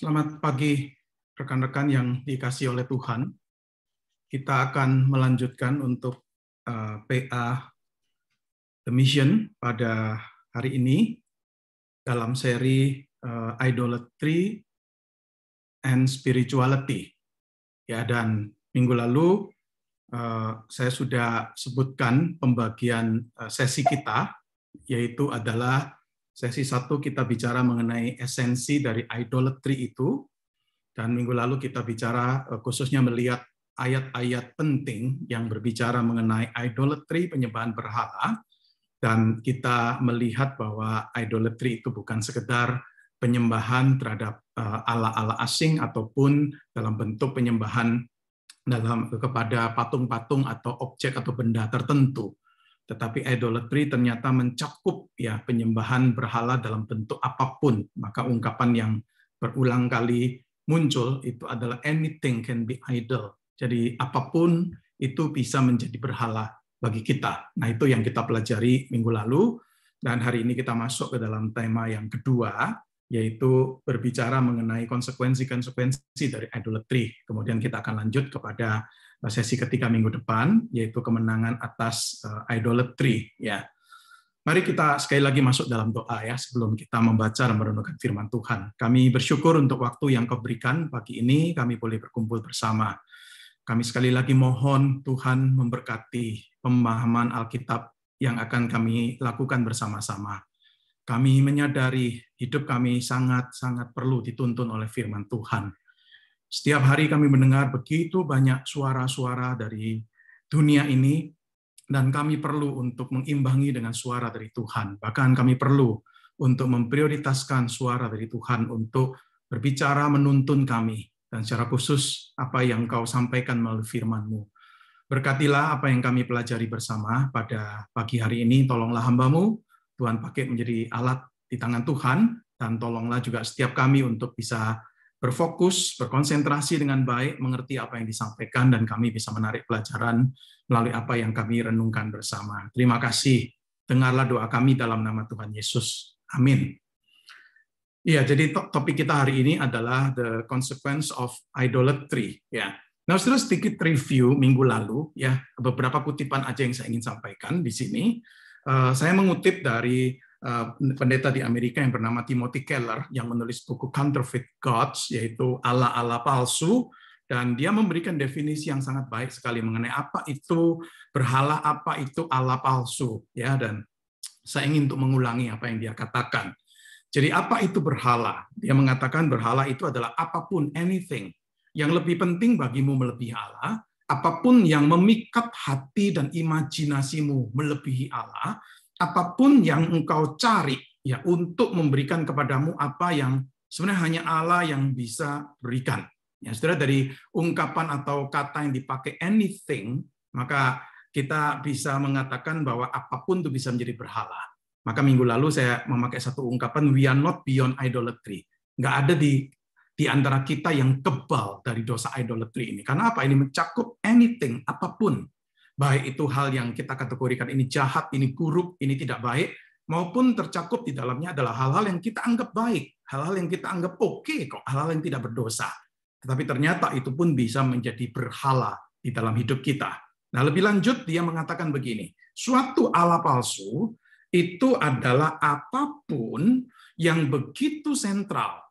Selamat pagi rekan-rekan yang dikasihi oleh Tuhan. Kita akan melanjutkan untuk PA The Mission pada hari ini dalam seri Idolatry and Spirituality. Ya, dan minggu lalu saya sudah sebutkan pembagian sesi kita, yaitu adalah sesi 1 kita bicara mengenai esensi dari idolatry itu, dan minggu lalu kita bicara khususnya melihat ayat-ayat penting yang berbicara mengenai idolatry, penyembahan berhala, dan kita melihat bahwa idolatry itu bukan sekedar penyembahan terhadap Allah-Allah asing ataupun dalam bentuk penyembahan kepada patung-patung atau objek atau benda tertentu. Tetapi idolatry ternyata mencakup ya penyembahan berhala dalam bentuk apapun. Maka ungkapan yang berulang kali muncul itu adalah anything can be idol. Jadi apapun itu bisa menjadi berhala bagi kita. Nah, itu yang kita pelajari minggu lalu, dan hari ini kita masuk ke dalam tema yang kedua, yaitu berbicara mengenai konsekuensi-konsekuensi dari idolatry. Kemudian kita akan lanjut kepada sesi ketiga minggu depan, yaitu kemenangan atas idolatry. Ya, mari kita sekali lagi masuk dalam doa ya sebelum kita membaca dan merenungkan firman Tuhan. Kami bersyukur untuk waktu yang Kau berikan pagi ini, kami boleh berkumpul bersama. Kami sekali lagi mohon Tuhan memberkati pemahaman Alkitab yang akan kami lakukan bersama-sama. Kami menyadari hidup kami sangat-sangat perlu dituntun oleh firman Tuhan. Setiap hari kami mendengar begitu banyak suara-suara dari dunia ini, dan kami perlu untuk mengimbangi dengan suara dari Tuhan. Bahkan kami perlu untuk memprioritaskan suara dari Tuhan untuk berbicara menuntun kami, dan secara khusus apa yang Kau sampaikan melalui firman-Mu. Berkatilah apa yang kami pelajari bersama pada pagi hari ini. Tolonglah hamba-Mu, Tuhan pakai menjadi alat di tangan Tuhan, dan tolonglah juga setiap kami untuk bisa berfokus, berkonsentrasi dengan baik, mengerti apa yang disampaikan, dan kami bisa menarik pelajaran melalui apa yang kami renungkan bersama. Terima kasih. Dengarlah doa kami dalam nama Tuhan Yesus. Amin. Ya, jadi topik kita hari ini adalah the consequence of idolatry. Ya. Nah, setelah sedikit review minggu lalu, ya beberapa kutipan aja yang saya ingin sampaikan di sini. Saya mengutip dari pendeta di Amerika yang bernama Timothy Keller yang menulis buku Counterfeit Gods, yaitu Allah-Allah palsu, dan dia memberikan definisi yang sangat baik sekali mengenai apa itu berhala, apa itu Allah palsu, ya. Dan saya ingin untuk mengulangi apa yang dia katakan. Jadi apa itu berhala? Dia mengatakan berhala itu adalah apapun, anything, yang lebih penting bagimu melebihi Allah, apapun yang memikat hati dan imajinasimu melebihi Allah, apapun yang engkau cari ya untuk memberikan kepadamu apa yang sebenarnya hanya Allah yang bisa berikan. Ya, saudara, dari ungkapan atau kata yang dipakai anything, maka kita bisa mengatakan bahwa apapun itu bisa menjadi berhala. Maka minggu lalu saya memakai satu ungkapan, we are not beyond idolatry. Nggak ada di antara kita yang kebal dari dosa idolatry ini. Karena apa? Ini mencakup anything, apapun. Baik itu hal yang kita kategorikan ini jahat, ini buruk, ini tidak baik, maupun tercakup di dalamnya adalah hal-hal yang kita anggap baik, hal-hal yang kita anggap oke kok, hal-hal yang tidak berdosa. Tetapi ternyata itu pun bisa menjadi berhala di dalam hidup kita. Nah, lebih lanjut dia mengatakan begini, suatu Allah palsu itu adalah apapun yang begitu sentral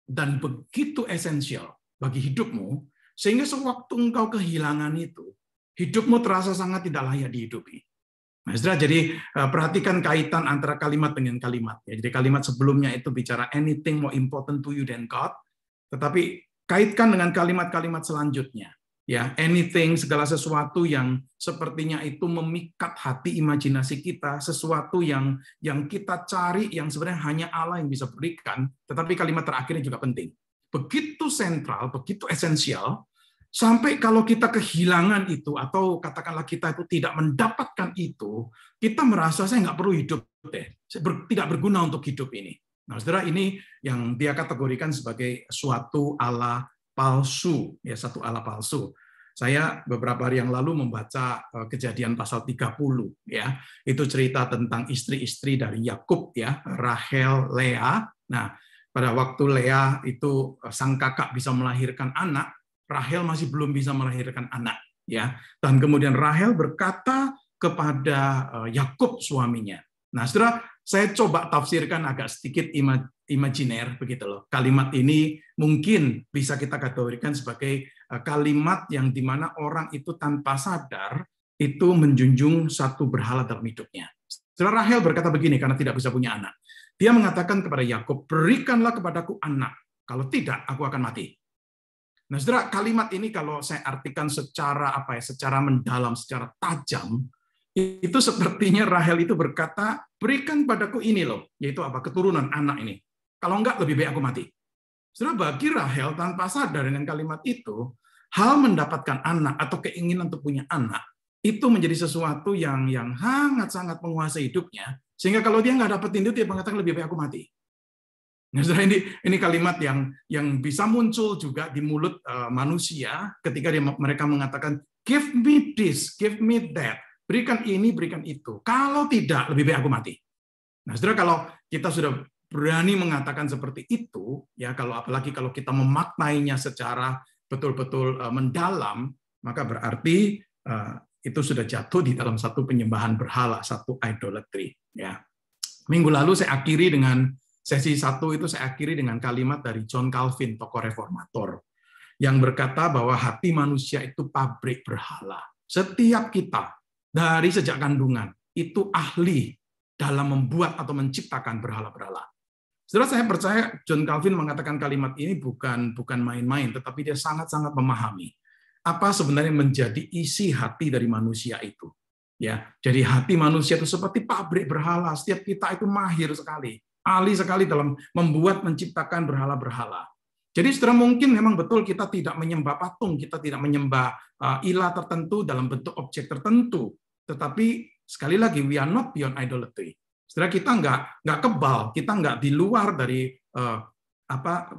dan begitu esensial bagi hidupmu, sehingga sewaktu engkau kehilangan itu, hidupmu terasa sangat tidak layak dihidupi. Nah, saudara, jadi perhatikan kaitan antara kalimat dengan kalimat. Ya, jadi kalimat sebelumnya itu bicara anything more important to you than God, tetapi kaitkan dengan kalimat-kalimat selanjutnya. Ya, anything, segala sesuatu yang sepertinya itu memikat hati imajinasi kita, sesuatu yang kita cari, yang sebenarnya hanya Allah yang bisa berikan, tetapi kalimat terakhirnya juga penting. Begitu sentral, begitu esensial, sampai kalau kita kehilangan itu, atau katakanlah kita itu tidak mendapatkan itu, kita merasa saya nggak perlu hidup deh, tidak berguna untuk hidup ini. Nah, saudara, ini yang dia kategorikan sebagai suatu Allah palsu, ya, satu Allah palsu. Saya beberapa hari yang lalu membaca Kejadian pasal 30, ya. Itu cerita tentang istri-istri dari Yakub, ya, Rahel, Lea. Nah, pada waktu Lea itu sang kakak bisa melahirkan anak, Rahel masih belum bisa melahirkan anak, ya. Dan kemudian Rahel berkata kepada Yakub suaminya. Nah, Saudara, saya coba tafsirkan agak sedikit imajiner begitu loh. Kalimat ini mungkin bisa kita kategorikan sebagai kalimat yang dimana orang itu tanpa sadar itu menjunjung satu berhala dalam hidupnya. Saudara, Rahel berkata begini karena tidak bisa punya anak. Dia mengatakan kepada Yakub, berikanlah kepadaku anak, kalau tidak aku akan mati. Nah, saudara, kalimat ini kalau saya artikan secara secara mendalam, secara tajam, itu sepertinya Rahel itu berkata, berikan padaku ini loh, yaitu keturunan anak ini. Kalau enggak, lebih baik aku mati. Saudara, bagi Rahel tanpa sadar dengan kalimat itu, hal mendapatkan anak atau keinginan untuk punya anak itu menjadi sesuatu yang sangat-sangat menguasai hidupnya, sehingga kalau dia nggak dapetin itu, dia mengatakan lebih baik aku mati. Nah, saudara, ini kalimat yang bisa muncul juga di mulut manusia ketika mereka mengatakan, give me this, give me that, berikan ini, berikan itu. Kalau tidak, lebih baik aku mati. Nah, saudara, kalau kita sudah berani mengatakan seperti itu, ya apalagi kalau kita memaknainya secara betul-betul mendalam, maka berarti itu sudah jatuh di dalam satu penyembahan berhala, satu idolatry. Ya. Minggu lalu saya akhiri dengan sesi 1 itu saya akhiri dengan kalimat dari John Calvin, tokoh reformator, yang berkata bahwa hati manusia itu pabrik berhala. Setiap kita dari sejak kandungan itu ahli dalam membuat atau menciptakan berhala-berhala. Setelah saya percaya John Calvin mengatakan kalimat ini bukan main-main, tetapi dia sangat-sangat memahami apa sebenarnya menjadi isi hati dari manusia itu. Ya, jadi hati manusia itu seperti pabrik berhala. Setiap kita itu mahir sekali, ahli sekali dalam membuat, menciptakan berhala-berhala. Jadi setelah mungkin memang betul kita tidak menyembah patung, kita tidak menyembah ilah tertentu dalam bentuk objek tertentu. Tetapi sekali lagi, we are not beyond idolatry. Setelah kita nggak kebal, kita nggak di luar dari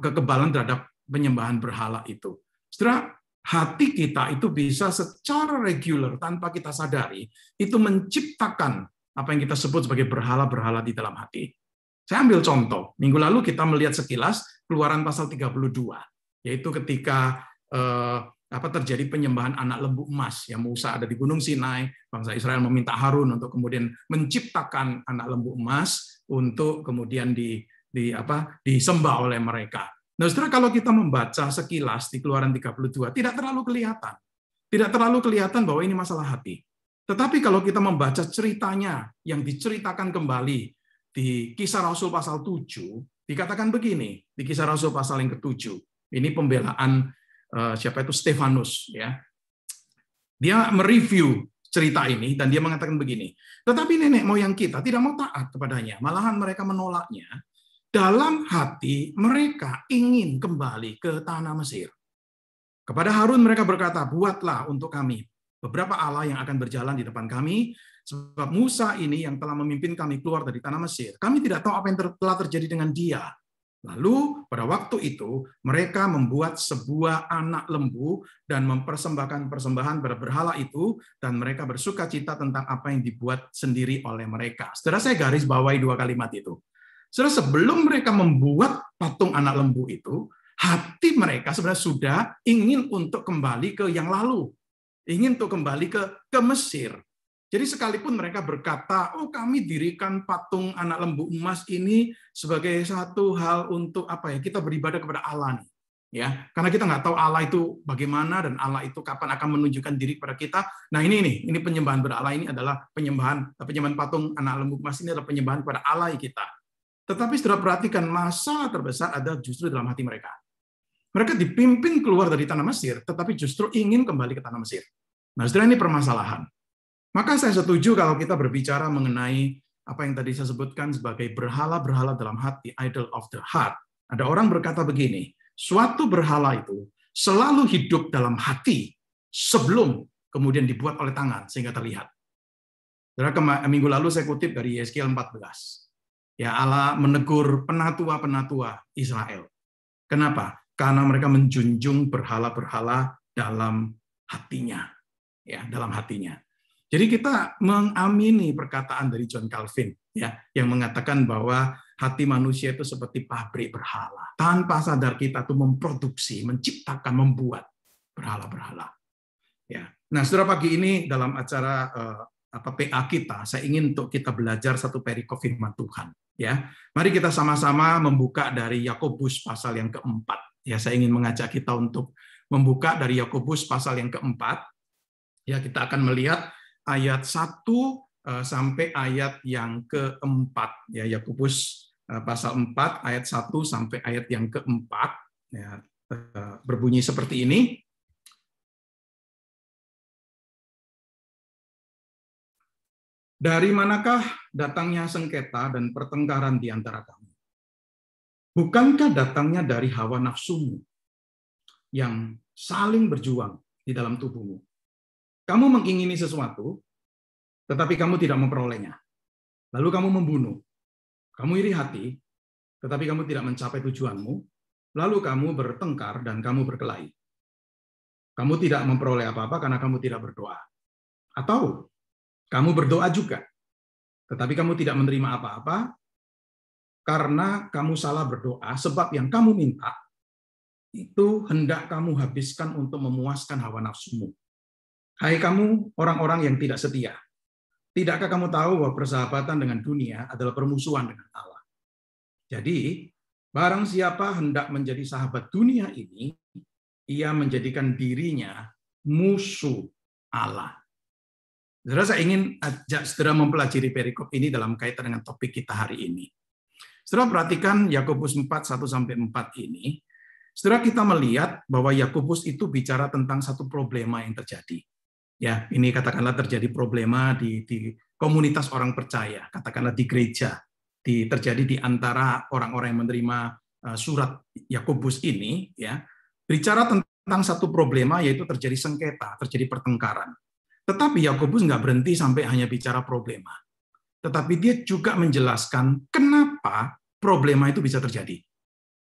kekebalan terhadap penyembahan berhala itu. Setelah hati kita itu bisa secara reguler tanpa kita sadari itu menciptakan apa yang kita sebut sebagai berhala-berhala di dalam hati. Saya ambil contoh. Minggu lalu kita melihat sekilas Keluaran pasal 32, yaitu ketika terjadi penyembahan anak lembu emas. Yang Musa ada di Gunung Sinai, bangsa Israel meminta Harun untuk kemudian menciptakan anak lembu emas untuk kemudian disembah oleh mereka. Nah, saudara, kalau kita membaca sekilas di Keluaran 32, tidak terlalu kelihatan. Tidak terlalu kelihatan bahwa ini masalah hati. Tetapi kalau kita membaca ceritanya yang diceritakan kembali di Kisah Rasul pasal 7, dikatakan begini, di Kisah Rasul pasal yang ke-7. Ini pembelaan Stefanus, ya. Dia mereview cerita ini dan dia mengatakan begini, tetapi nenek moyang kita tidak mau taat kepadanya, malahan mereka menolaknya. Dalam hati mereka ingin kembali ke tanah Mesir. Kepada Harun mereka berkata, buatlah untuk kami beberapa Allah yang akan berjalan di depan kami, sebab Musa ini yang telah memimpin kami keluar dari tanah Mesir. Kami tidak tahu apa yang telah terjadi dengan dia. Lalu pada waktu itu mereka membuat sebuah anak lembu dan mempersembahkan persembahan pada berhala itu, dan mereka bersuka cita tentang apa yang dibuat sendiri oleh mereka. Setelah saya garis bawahi 2 kalimat itu. Sebelum mereka membuat patung anak lembu itu, hati mereka sebenarnya sudah ingin untuk kembali ke yang lalu, ingin untuk kembali ke Mesir. Jadi sekalipun mereka berkata, oh kami dirikan patung anak lembu emas ini sebagai satu hal untuk kita beribadah kepada Allah nih, ya, karena kita nggak tahu Allah itu bagaimana dan Allah itu kapan akan menunjukkan diri kepada kita. Nah ini penyembahan berhala ini adalah penyembahan patung anak lembu emas ini adalah penyembahan kepada Allah kita. Tetapi setelah perhatikan, masalah terbesar ada justru dalam hati mereka. Mereka dipimpin keluar dari tanah Mesir, tetapi justru ingin kembali ke tanah Mesir. Nah, setelah ini permasalahan. Maka saya setuju kalau kita berbicara mengenai apa yang tadi saya sebutkan sebagai berhala-berhala dalam hati, idol of the heart. Ada orang berkata begini, suatu berhala itu selalu hidup dalam hati sebelum kemudian dibuat oleh tangan sehingga terlihat. Minggu lalu saya kutip dari Yeskiel 14. Ya, Allah menegur penatua-penatua Israel. Kenapa? Karena mereka menjunjung berhala-berhala dalam hatinya. Ya, dalam hatinya. Jadi kita mengamini perkataan dari John Calvin, ya, yang mengatakan bahwa hati manusia itu seperti pabrik berhala. Tanpa sadar kita tuh memproduksi, menciptakan, membuat berhala-berhala. Ya. Nah, saudara, pagi ini dalam acara PA kita, saya ingin untuk kita belajar satu perikop firman Tuhan. Ya, mari kita sama-sama membuka dari Yakobus pasal yang keempat. Ya, saya ingin mengajak kita untuk membuka dari Yakobus pasal yang keempat. Ya, kita akan melihat ayat 1 sampai ayat yang keempat. Ya, Yakobus pasal 4 ayat 1 sampai ayat yang keempat. Ya, berbunyi seperti ini. Dari manakah datangnya sengketa dan pertengkaran di antara kamu? Bukankah datangnya dari hawa nafsumu yang saling berjuang di dalam tubuhmu? Kamu mengingini sesuatu, tetapi kamu tidak memperolehnya. Lalu kamu membunuh. Kamu iri hati, tetapi kamu tidak mencapai tujuanmu. Lalu kamu bertengkar dan kamu berkelahi. Kamu tidak memperoleh apa-apa karena kamu tidak berdoa. Atau kamu berdoa juga, tetapi kamu tidak menerima apa-apa karena kamu salah berdoa, sebab yang kamu minta itu hendak kamu habiskan untuk memuaskan hawa nafsumu. Hai kamu orang-orang yang tidak setia, tidakkah kamu tahu bahwa persahabatan dengan dunia adalah permusuhan dengan Allah? Jadi, barang siapa hendak menjadi sahabat dunia ini, ia menjadikan dirinya musuh Allah. Saudara, saya ingin ajak saudara mempelajari perikop ini dalam kaitan dengan topik kita hari ini. Saudara perhatikan Yakobus 4:1-4 ini. Saudara, kita melihat bahwa Yakobus itu bicara tentang satu problema yang terjadi. Ya, ini katakanlah terjadi problema di komunitas orang percaya, katakanlah di gereja, terjadi di antara orang-orang yang menerima surat Yakobus ini, ya. Bicara tentang satu problema, yaitu terjadi sengketa, terjadi pertengkaran. Tetapi Yakobus nggak berhenti sampai hanya bicara problema. Tetapi dia juga menjelaskan kenapa problema itu bisa terjadi.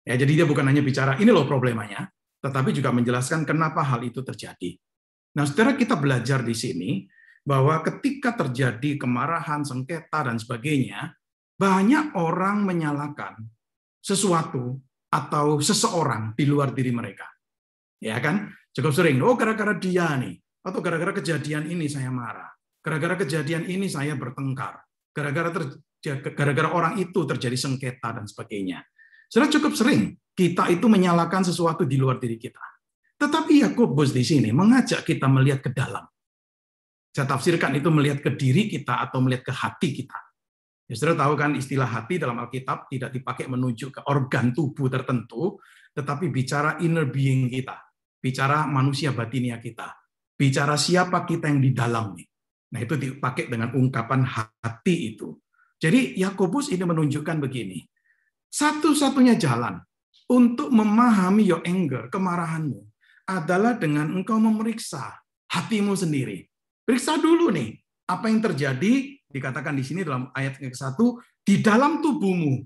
Ya, jadi dia bukan hanya bicara ini loh problemanya, tetapi juga menjelaskan kenapa hal itu terjadi. Nah, saudara, kita belajar di sini bahwa ketika terjadi kemarahan, sengketa, dan sebagainya, banyak orang menyalahkan sesuatu atau seseorang di luar diri mereka. Ya kan? Cukup sering, oh gara-gara dia nih, atau gara-gara kejadian ini saya marah, gara-gara kejadian ini saya bertengkar, gara-gara orang itu terjadi sengketa dan sebagainya. Sudah cukup sering kita itu menyalahkan sesuatu di luar diri kita. Tetapi Yakobus di sini mengajak kita melihat ke dalam. Saya tafsirkan itu melihat ke diri kita atau melihat ke hati kita. Ya, saudara tahu kan istilah hati dalam Alkitab tidak dipakai menunjuk ke organ tubuh tertentu, tetapi bicara inner being kita, bicara manusia batinia kita. Bicara siapa kita yang di dalam nih. Nah, itu dipakai dengan ungkapan hati itu. Jadi Yakobus ini menunjukkan begini. Satu-satunya jalan untuk memahami your anger, kemarahanmu, adalah dengan engkau memeriksa hatimu sendiri. Periksa dulu nih, apa yang terjadi, dikatakan di sini dalam ayat ke-1, di dalam tubuhmu.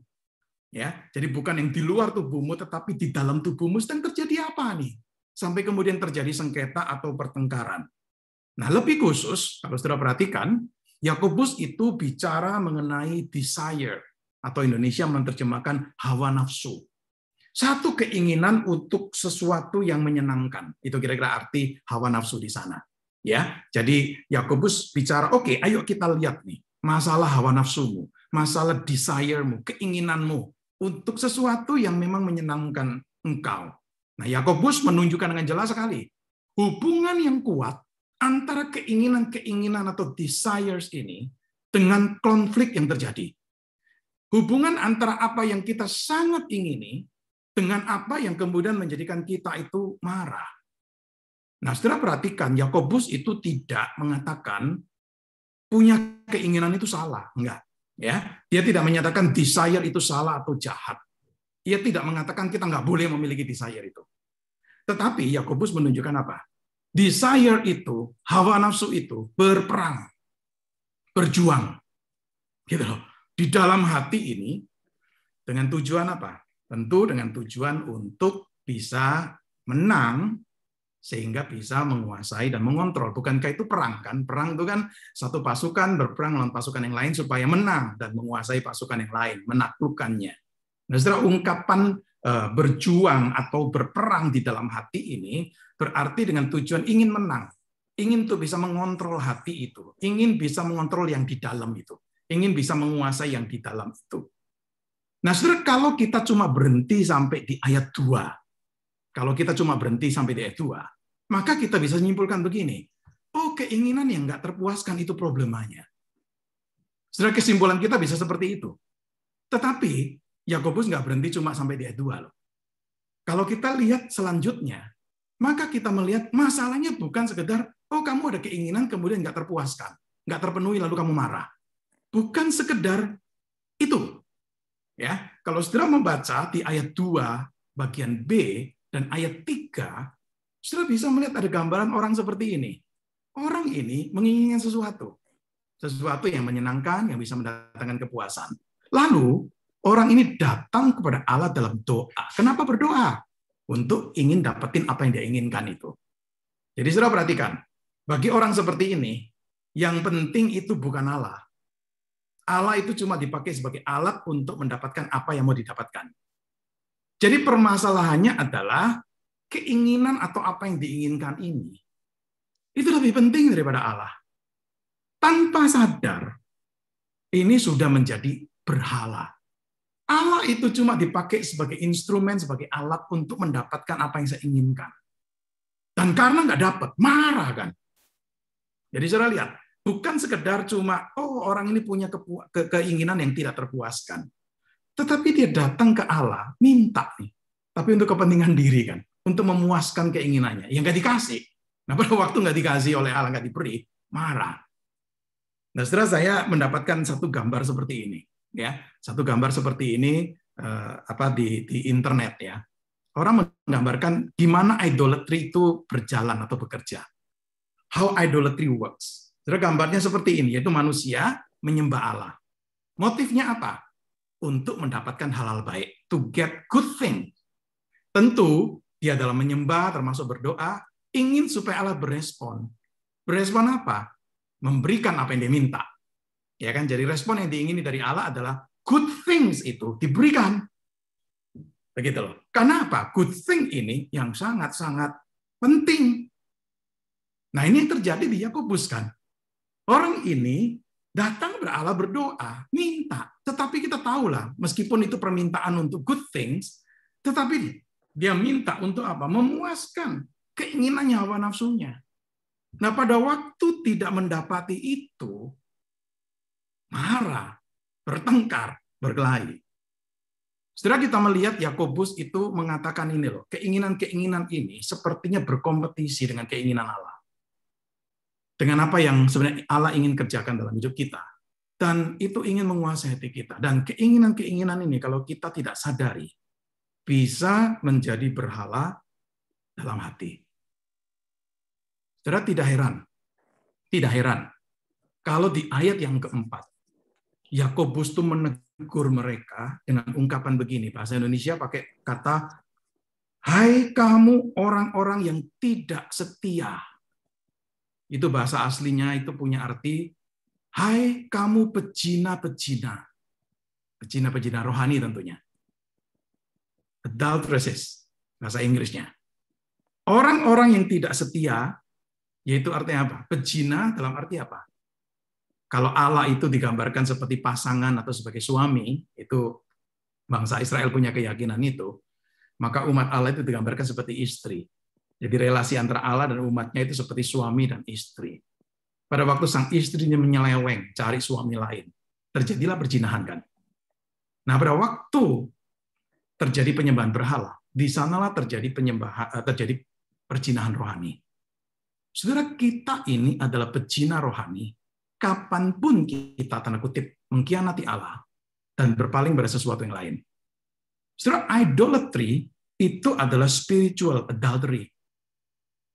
Ya, jadi bukan yang di luar tubuhmu, tetapi di dalam tubuhmu sedang terjadi apa nih? Sampai kemudian terjadi sengketa atau pertengkaran. Nah, lebih khusus, kalau saudara perhatikan, Yakobus itu bicara mengenai desire, atau Indonesia menerjemahkan hawa nafsu. Satu keinginan untuk sesuatu yang menyenangkan. Itu kira-kira arti hawa nafsu di sana. Ya, jadi Yakobus bicara, oke, ayo kita lihat nih, masalah hawa nafsumu, masalah desire-mu, keinginanmu untuk sesuatu yang memang menyenangkan engkau. Nah, Yakobus menunjukkan dengan jelas sekali hubungan yang kuat antara keinginan-keinginan atau desires ini dengan konflik yang terjadi. Hubungan antara apa yang kita sangat ingini dengan apa yang kemudian menjadikan kita itu marah. Nah, saudara perhatikan, Yakobus itu tidak mengatakan punya keinginan itu salah, enggak. Ya, dia tidak menyatakan desire itu salah atau jahat. Ia tidak mengatakan kita nggak boleh memiliki desire itu. Tetapi Yakobus menunjukkan apa? Desire itu, hawa nafsu itu berperang, berjuang, gitu loh. Di dalam hati ini dengan tujuan apa? Tentu dengan tujuan untuk bisa menang sehingga bisa menguasai dan mengontrol. Bukankah itu perang kan? Perang itu kan satu pasukan berperang melawan pasukan yang lain supaya menang dan menguasai pasukan yang lain, menaklukkannya. Nah, setelah ungkapan berjuang atau berperang di dalam hati ini berarti dengan tujuan ingin menang, ingin tuh bisa mengontrol hati itu, ingin bisa mengontrol yang di dalam itu, ingin bisa menguasai yang di dalam itu. Nah, saudara, kalau kita cuma berhenti sampai di ayat 2, kalau kita cuma berhenti sampai di ayat 2, maka kita bisa menyimpulkan begini, oh keinginan yang nggak terpuaskan itu problemanya. Saudara, kesimpulan kita bisa seperti itu. Tetapi Yakobus nggak berhenti cuma sampai di ayat 2 loh. Kalau kita lihat selanjutnya, maka kita melihat masalahnya bukan sekedar, oh kamu ada keinginan kemudian nggak terpuaskan, nggak terpenuhi lalu kamu marah. Bukan sekedar itu. Ya, kalau saudara membaca di ayat 2 bagian B dan ayat 3, saudara bisa melihat ada gambaran orang seperti ini. Orang ini menginginkan sesuatu yang menyenangkan, yang bisa mendatangkan kepuasan. Lalu orang ini datang kepada Allah dalam doa. Kenapa berdoa? Untuk ingin dapetin apa yang dia inginkan itu. Jadi saudara perhatikan, bagi orang seperti ini, yang penting itu bukan Allah. Allah itu cuma dipakai sebagai alat untuk mendapatkan apa yang mau didapatkan. Jadi permasalahannya adalah keinginan atau apa yang diinginkan ini. Itu lebih penting daripada Allah. Tanpa sadar, ini sudah menjadi berhala. Allah itu cuma dipakai sebagai instrumen, sebagai alat untuk mendapatkan apa yang saya inginkan. Dan karena nggak dapat, marah kan. Jadi saudara lihat, bukan sekedar cuma, oh orang ini punya keinginan yang tidak terpuaskan. Tetapi dia datang ke Allah, minta nih. Tapi untuk kepentingan diri kan, untuk memuaskan keinginannya. Yang nggak dikasih. Nah pada waktu nggak dikasih oleh Allah, nggak diberi, marah. Nah setelah saya mendapatkan satu gambar seperti ini. Ya, satu gambar seperti ini di internet ya. Orang menggambarkan gimana idolatry itu berjalan atau bekerja. How idolatry works. Jadi gambarnya seperti ini, yaitu manusia menyembah Allah. Motifnya apa? Untuk mendapatkan hal-hal baik, to get good thing. Tentu dia dalam menyembah termasuk berdoa ingin supaya Allah berespon. Berespon apa? Memberikan apa yang dia minta. Ya kan, jadi respon yang diingini dari Allah adalah good things itu diberikan. Begitu loh. Karena apa? Good thing ini yang sangat-sangat penting. Nah, ini yang terjadi di Yakobus kan. Orang ini datang Allah berdoa, minta. Tetapi kita tahulah, meskipun itu permintaan untuk good things, tetapi dia minta untuk apa? Memuaskan keinginannya, hawa nafsunya. Nah, pada waktu tidak mendapati itu, marah, bertengkar, berkelahi. Setelah kita melihat Yakobus itu mengatakan ini loh, keinginan-keinginan ini sepertinya berkompetisi dengan keinginan Allah. Dengan apa yang sebenarnya Allah ingin kerjakan dalam hidup kita. Dan itu ingin menguasai hati kita. Dan keinginan-keinginan ini kalau kita tidak sadari, bisa menjadi berhala dalam hati. Saudara, tidak heran, kalau di ayat yang keempat, Yakobus itu menegur mereka dengan ungkapan begini, bahasa Indonesia pakai kata, hai kamu orang-orang yang tidak setia. Itu bahasa aslinya itu punya arti, hai kamu pejina-pejina. Pejina-pejina rohani tentunya. Adulteresses, bahasa Inggrisnya. Orang-orang yang tidak setia, yaitu artinya apa? Pejina dalam arti apa? Kalau Allah itu digambarkan seperti pasangan atau sebagai suami, itu bangsa Israel punya keyakinan itu, maka umat Allah itu digambarkan seperti istri. Jadi relasi antara Allah dan umatnya itu seperti suami dan istri. Pada waktu sang istrinya menyeleweng, cari suami lain, terjadilah perzinahan kan. Nah, pada waktu terjadi penyembahan berhala, di sanalah terjadi perzinahan rohani. Saudara, kita ini adalah pezina rohani. Kapanpun kita tanda kutip mengkhianati Allah dan berpaling pada sesuatu yang lain. Saudara, idolatry itu adalah spiritual adultery.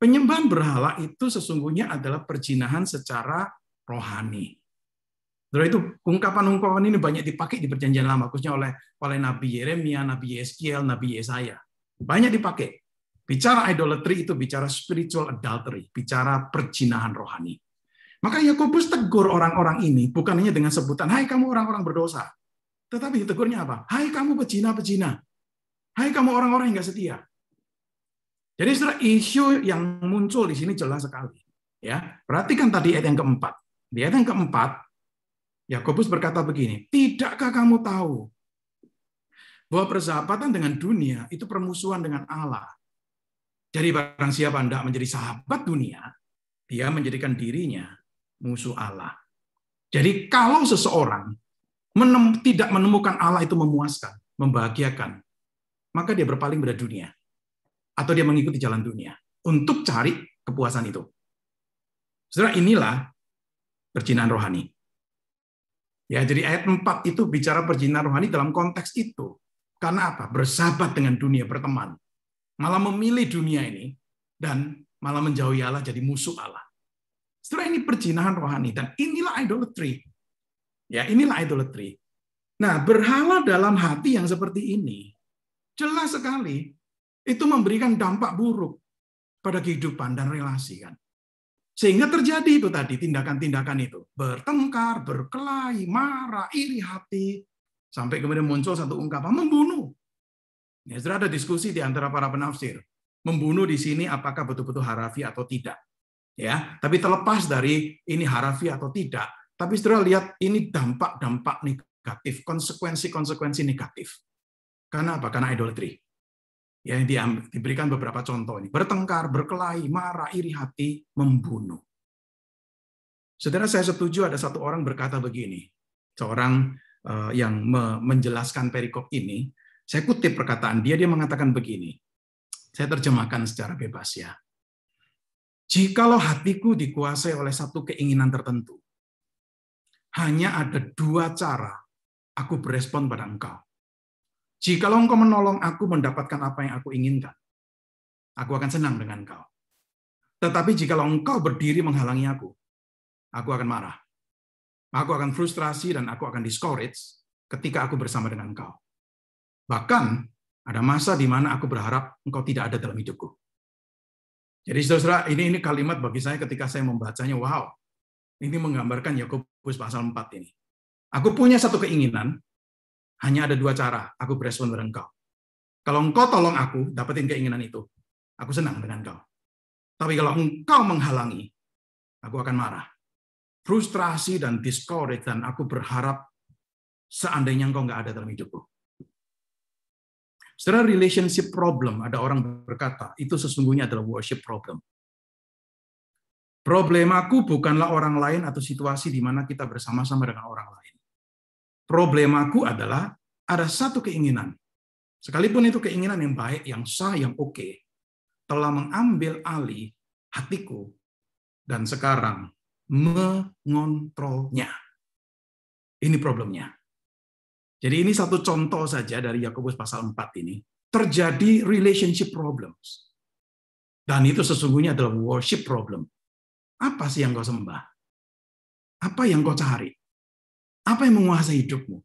Penyembahan berhala itu sesungguhnya adalah perzinahan secara rohani. Saudara, itu ungkapan-ungkapan ini banyak dipakai di Perjanjian Lama, khususnya oleh Nabi Yeremia, Nabi Yeskiel, Nabi Yesaya. Banyak dipakai. Bicara idolatry itu bicara spiritual adultery, bicara perzinahan rohani. Maka Yakobus tegur orang-orang ini bukan hanya dengan sebutan, hai kamu orang-orang berdosa. Tetapi tegurnya apa? Hai kamu pezina-pezina. Hai kamu orang-orang yang nggak setia. Jadi saudara, isu yang muncul di sini jelas sekali. Ya, perhatikan tadi ayat yang keempat. Di ayat yang keempat, Yakobus berkata begini, tidakkah kamu tahu bahwa persahabatan dengan dunia itu permusuhan dengan Allah? Jadi barang siapa hendak menjadi sahabat dunia, dia menjadikan dirinya musuh Allah. Jadi kalau seseorang tidak menemukan Allah itu memuaskan, membahagiakan, maka dia berpaling pada dunia. Atau dia mengikuti jalan dunia untuk cari kepuasan itu. Saudara, inilah perzinahan rohani. Ya, jadi ayat 4 itu bicara perzinahan rohani dalam konteks itu. Karena apa? Bersahabat dengan dunia, berteman. Malah memilih dunia ini dan malah menjauhi Allah, jadi musuh Allah. Setelah ini perzinahan rohani dan inilah idolatry. Ya, inilah idolatry. Nah, berhala dalam hati yang seperti ini jelas sekali itu memberikan dampak buruk pada kehidupan dan relasi kan. Sehingga terjadi itu tadi tindakan-tindakan itu, bertengkar, berkelahi, marah, iri hati, sampai kemudian muncul satu ungkapan membunuh. Ya, sudah ada diskusi di antara para penafsir. Membunuh di sini apakah betul-betul harafi atau tidak. Ya, tapi terlepas dari ini harafi atau tidak, tapi saudara lihat ini dampak-dampak negatif, konsekuensi-konsekuensi negatif. Karena apa? Karena idolatry. Ya, diberikan beberapa contoh ini. Bertengkar, berkelahi, marah, iri hati, membunuh. Saudara, saya setuju ada satu orang berkata begini. Seorang yang menjelaskan perikop ini, saya kutip perkataan dia mengatakan begini. Saya terjemahkan secara bebas ya. Jikalau hatiku dikuasai oleh satu keinginan tertentu, hanya ada dua cara aku berespon pada engkau. Jikalau engkau menolong aku mendapatkan apa yang aku inginkan, aku akan senang dengan engkau. Tetapi jikalau engkau berdiri menghalangi aku akan marah. Aku akan frustrasi dan aku akan discourage ketika aku bersama dengan engkau. Bahkan ada masa di mana aku berharap engkau tidak ada dalam hidupku. Jadi saudara, ini kalimat bagi saya ketika saya membacanya, wow, ini menggambarkan Yakobus pasal 4 ini. Aku punya satu keinginan, hanya ada dua cara aku berespon pada engkau. Kalau engkau tolong aku dapetin keinginan itu, aku senang dengan engkau. Tapi kalau engkau menghalangi, aku akan marah. Frustrasi dan discourage, dan aku berharap seandainya engkau nggak ada dalam hidupku. Setelah relationship problem, ada orang berkata, itu sesungguhnya adalah worship problem. Problemaku bukanlah orang lain atau situasi di mana kita bersama-sama dengan orang lain. Problemaku adalah ada satu keinginan. Sekalipun itu keinginan yang baik, yang sah, yang oke, telah mengambil alih hatiku dan sekarang mengontrolnya. Ini problemnya. Jadi ini satu contoh saja dari Yakobus pasal 4 ini. Terjadi relationship problems. Dan itu sesungguhnya adalah worship problem. Apa sih yang kau sembah? Apa yang kau cari? Apa yang menguasai hidupmu?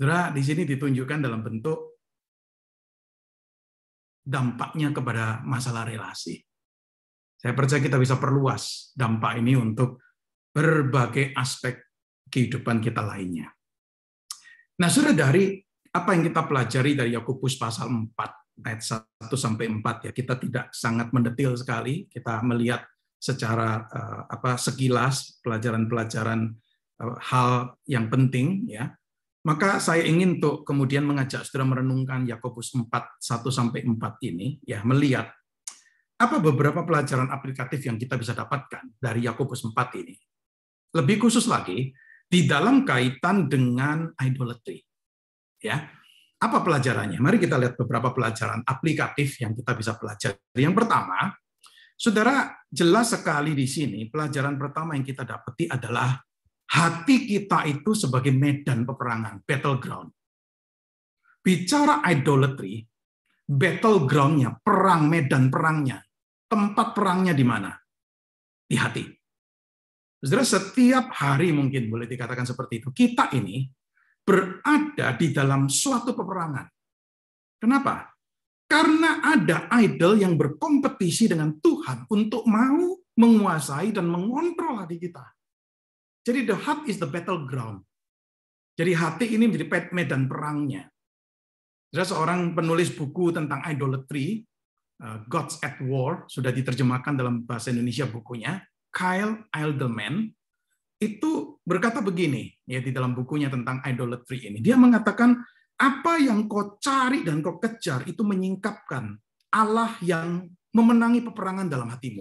Saudara, di sini ditunjukkan dalam bentuk dampaknya kepada masalah relasi. Saya percaya kita bisa perluas dampak ini untuk berbagai aspek kehidupan kita lainnya. Nah, sudah dari apa yang kita pelajari dari Yakobus pasal 4 ayat 1 sampai 4 ya, kita tidak sangat mendetil sekali, kita melihat secara sekilas pelajaran-pelajaran hal yang penting ya. Maka saya ingin untuk kemudian mengajak saudara merenungkan Yakobus 4 1 sampai 4 ini ya, melihat apa beberapa pelajaran aplikatif yang kita bisa dapatkan dari Yakobus 4 ini. Lebih khusus lagi di dalam kaitan dengan idolatry. Ya. Apa pelajarannya? Mari kita lihat beberapa pelajaran aplikatif yang kita bisa pelajari. Yang pertama, saudara, jelas sekali di sini pelajaran pertama yang kita dapati adalah hati kita itu sebagai medan peperangan, battleground. Bicara idolatry, battleground-nya, perang, medan perangnya, tempat perangnya di mana? Di hati. Saudara, setiap hari mungkin boleh dikatakan seperti itu. Kita ini berada di dalam suatu peperangan. Kenapa? Karena ada idol yang berkompetisi dengan Tuhan untuk mau menguasai dan mengontrol hati kita. Jadi the heart is the battleground. Jadi hati ini menjadi medan perangnya. Ada seorang penulis buku tentang idolatry, Gods at War, sudah diterjemahkan dalam bahasa Indonesia bukunya, Kyle Idleman, itu berkata begini, ya di dalam bukunya tentang idolatry ini. Dia mengatakan, apa yang kau cari dan kau kejar itu menyingkapkan Allah yang memenangi peperangan dalam hatimu.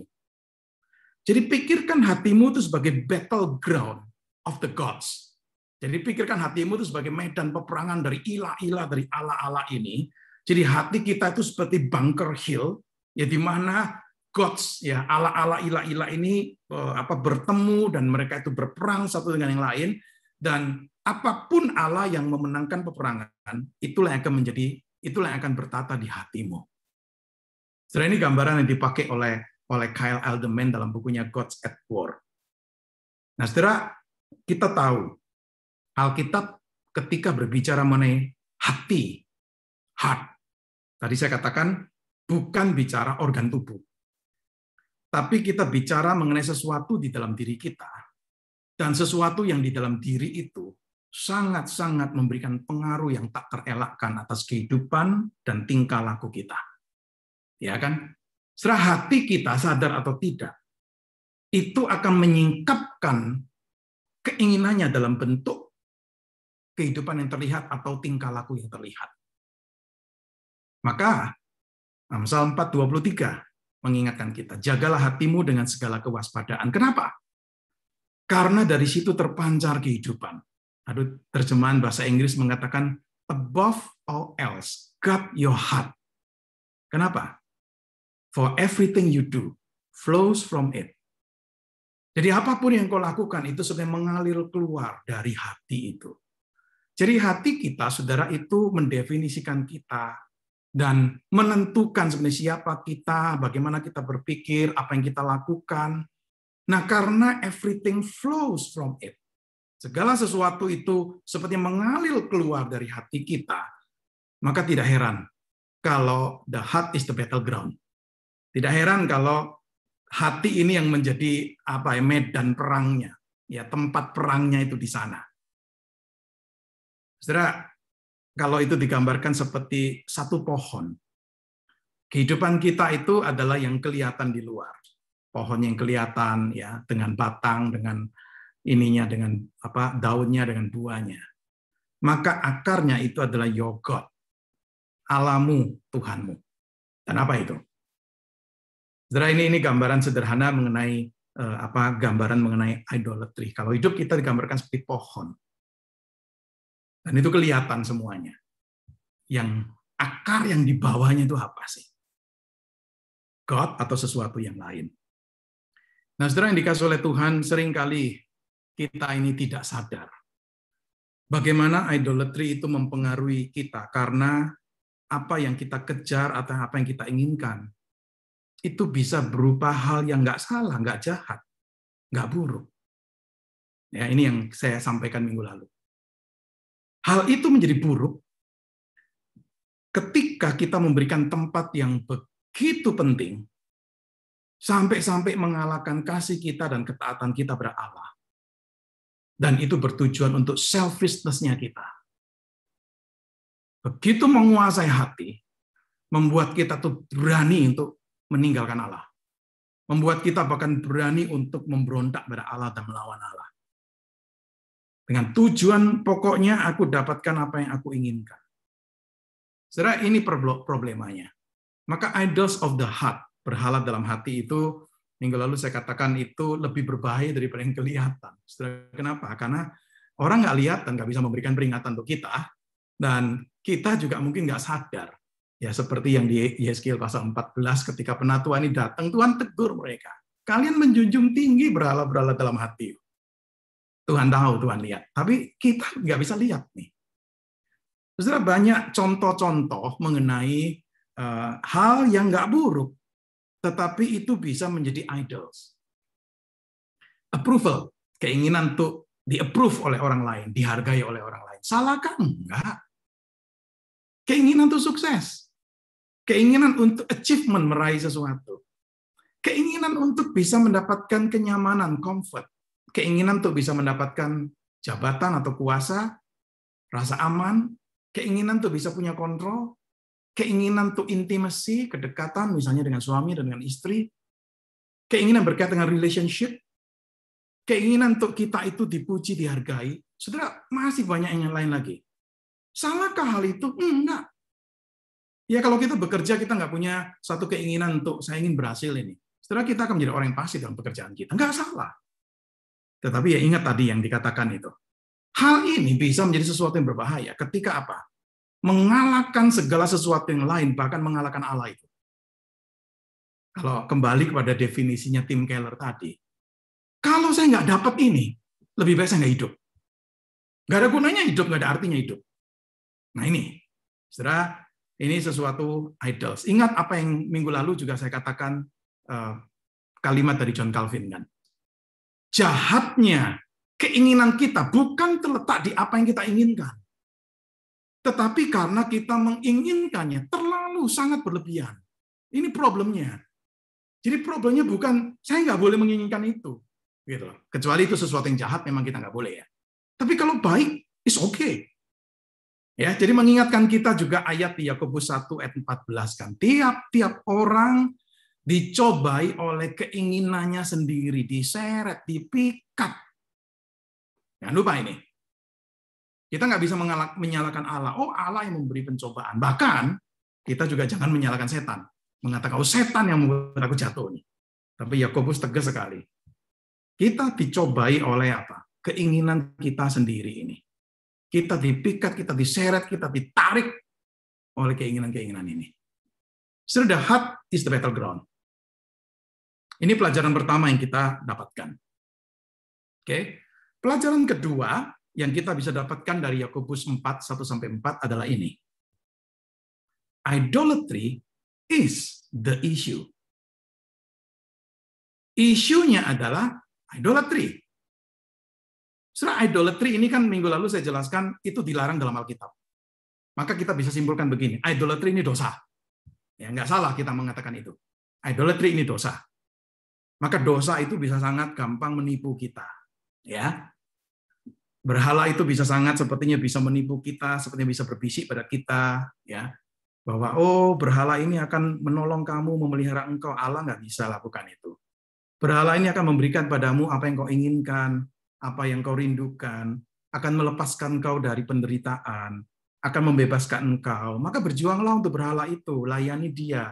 Jadi pikirkan hatimu itu sebagai battleground of the gods. Jadi pikirkan hatimu itu sebagai medan peperangan dari ilah-ilah, dari ala-ala ini. Jadi hati kita itu seperti bunker hill, ya di mana gods, ya ala-ala ilah-ilah ini bertemu dan mereka itu berperang satu dengan yang lain, dan apapun Allah yang memenangkan peperangan, itulah yang akan bertata di hatimu. Setelah ini gambaran yang dipakai oleh Kyle Idleman dalam bukunya Gods at War. Nah, saudara, kita tahu Alkitab ketika berbicara mengenai hati, heart, tadi saya katakan bukan bicara organ tubuh, tapi kita bicara mengenai sesuatu di dalam diri kita, dan sesuatu yang di dalam diri itu sangat-sangat memberikan pengaruh yang tak terelakkan atas kehidupan dan tingkah laku kita. Ya kan? Setelah hati kita sadar atau tidak, itu akan menyingkapkan keinginannya dalam bentuk kehidupan yang terlihat atau tingkah laku yang terlihat. Maka Amsal 4:23 mengingatkan kita, jagalah hatimu dengan segala kewaspadaan. Kenapa? Karena dari situ terpancar kehidupan. Ada terjemahan bahasa Inggris mengatakan, above all else, guard your heart. Kenapa? For everything you do flows from it. Jadi apapun yang kau lakukan itu sebenarnya mengalir keluar dari hati itu. Jadi hati kita, saudara, itu mendefinisikan kita dan menentukan sebenarnya siapa kita, bagaimana kita berpikir, apa yang kita lakukan. Nah, karena everything flows from it. Segala sesuatu itu seperti mengalir keluar dari hati kita, maka tidak heran kalau the heart is the battleground. Tidak heran kalau hati ini yang menjadi medan perangnya, ya tempat perangnya itu di sana. Saudara, kalau itu digambarkan seperti satu pohon, kehidupan kita itu adalah yang kelihatan di luar. Pohon yang kelihatan ya dengan batang, dengan ininya, dengan daunnya, dengan buahnya. Maka akarnya itu adalah your God, Allahmu, Tuhanmu. Dan apa itu? Saudara, ini gambaran sederhana mengenai gambaran mengenai idolatry. Kalau hidup kita digambarkan seperti pohon. Dan itu kelihatan semuanya. Yang akar yang di bawahnya itu apa sih? God atau sesuatu yang lain. Nah, saudara yang dikasih oleh Tuhan, seringkali kita ini tidak sadar bagaimana idolatry itu mempengaruhi kita, karena apa yang kita kejar atau apa yang kita inginkan itu bisa berupa hal yang nggak salah, nggak jahat, nggak buruk. Ya, ini yang saya sampaikan minggu lalu. Hal itu menjadi buruk ketika kita memberikan tempat yang begitu penting sampai-sampai mengalahkan kasih kita dan ketaatan kita pada Allah. Dan itu bertujuan untuk selfishness-nya kita. Begitu menguasai hati, membuat kita tuh berani untuk meninggalkan Allah. Membuat kita bahkan berani untuk memberontak pada Allah dan melawan Allah. Dengan tujuan pokoknya aku dapatkan apa yang aku inginkan. Saudara, ini problemanya. Maka idols of the heart, berhala dalam hati itu, minggu lalu saya katakan itu lebih berbahaya daripada yang kelihatan. Saudara, kenapa? Karena orang nggak lihat dan nggak bisa memberikan peringatan untuk kita, dan kita juga mungkin nggak sadar. Ya, seperti yang di Yeskiel pasal 14 ketika penatua ini datang, Tuhan tegur mereka. Kalian menjunjung tinggi berhala-berhala dalam hati. Tuhan tahu, Tuhan lihat. Tapi kita nggak bisa lihat nih. Saudara, banyak contoh-contoh mengenai hal yang nggak buruk, tetapi itu bisa menjadi idols. Approval, keinginan untuk di-approve oleh orang lain, dihargai oleh orang lain. Salahkah? Enggak. Keinginan untuk sukses. keinginan untuk achievement, meraih sesuatu, keinginan untuk bisa mendapatkan kenyamanan, comfort, keinginan untuk bisa mendapatkan jabatan atau kuasa, rasa aman, keinginan untuk bisa punya kontrol, keinginan untuk intimacy, kedekatan, misalnya dengan suami dan dengan istri, keinginan berkaitan dengan relationship, keinginan untuk kita itu dipuji, dihargai. Saudara, masih banyak yang lain lagi. Salahkah hal itu? Enggak. Ya kalau kita bekerja, kita nggak punya satu keinginan untuk saya ingin berhasil ini. Saudara, kita akan menjadi orang yang pasif dalam pekerjaan kita. Enggak salah. Tetapi ya ingat tadi yang dikatakan itu. Hal ini bisa menjadi sesuatu yang berbahaya ketika apa? Mengalahkan segala sesuatu yang lain, bahkan mengalahkan Allah itu. Kalau kembali kepada definisinya Tim Keller tadi, kalau saya nggak dapat ini, lebih baik saya nggak hidup. Nggak ada gunanya hidup, nggak ada artinya hidup. Nah ini, saudara, ini sesuatu idols. Ingat apa yang minggu lalu juga saya katakan, kalimat dari John Calvin kan. Jahatnya keinginan kita bukan terletak di apa yang kita inginkan, tetapi karena kita menginginkannya terlalu sangat berlebihan. Ini problemnya. Jadi problemnya bukan saya nggak boleh menginginkan itu, gitu. Kecuali itu sesuatu yang jahat, memang kita nggak boleh ya. Tapi kalau baik, it's okay. Ya, jadi mengingatkan kita juga ayat di Yakobus 1 ayat 14 kan. Tiap-tiap orang dicobai oleh keinginannya sendiri, diseret, dipikat. Jangan lupa ini. Kita nggak bisa menyalahkan Allah. Oh, Allah yang memberi pencobaan. Bahkan, kita juga jangan menyalahkan setan. Mengatakan, oh setan yang membuat aku jatuh nih. Tapi Yakobus tegas sekali. Kita dicobai oleh apa? Keinginan kita sendiri ini. Kita dipikat, kita diseret, kita ditarik oleh keinginan-keinginan ini. So the heart is the battleground. Ini pelajaran pertama yang kita dapatkan. Oke. Pelajaran kedua yang kita bisa dapatkan dari Yakobus 4, 1-4 adalah ini. Idolatry is the issue. Isunya adalah idolatry. Setelah idolatry ini kan minggu lalu saya jelaskan itu dilarang dalam Alkitab. Maka kita bisa simpulkan begini, idolatry ini dosa. Ya nggak salah kita mengatakan itu. Idolatry ini dosa. Maka dosa itu bisa sangat gampang menipu kita. Ya. Berhala itu bisa sangat sepertinya bisa menipu kita, sepertinya bisa berbisik pada kita, ya. Bahwa oh berhala ini akan menolong kamu, memelihara engkau. Allah nggak bisa lakukan itu. Berhala ini akan memberikan padamu apa yang kau inginkan, apa yang kau rindukan, akan melepaskan kau dari penderitaan, akan membebaskan engkau. Maka berjuanglah untuk berhala itu, layani dia,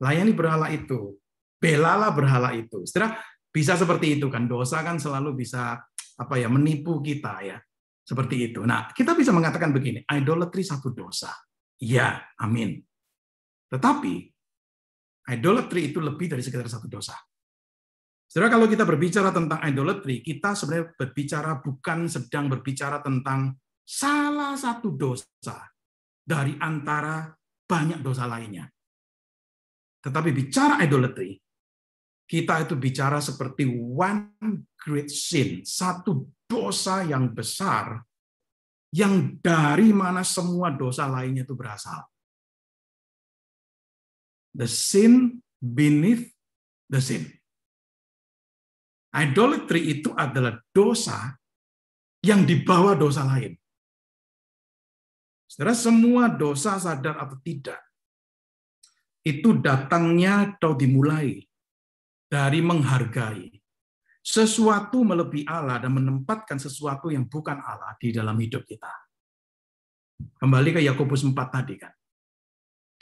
layani berhala itu, belalah berhala itu. Setelah bisa seperti itu kan, dosa kan selalu bisa menipu kita ya, seperti itu. Nah, kita bisa mengatakan begini, idolatry satu dosa. Ya, amin. Tetapi idolatry itu lebih dari sekedar satu dosa. Saudara, kalau kita berbicara tentang idolatry, kita sebenarnya sedang berbicara tentang salah satu dosa dari antara banyak dosa lainnya. Tetapi bicara idolatry, kita itu bicara seperti one great sin, satu dosa yang besar, yang dari mana semua dosa lainnya itu berasal. The sin beneath the sin. Idolatry itu adalah dosa yang di bawah dosa lain. Saudara, semua dosa sadar atau tidak, itu datangnya atau dimulai dari menghargai sesuatu melebihi Allah dan menempatkan sesuatu yang bukan Allah di dalam hidup kita. Kembali ke Yakobus 4 tadi kan.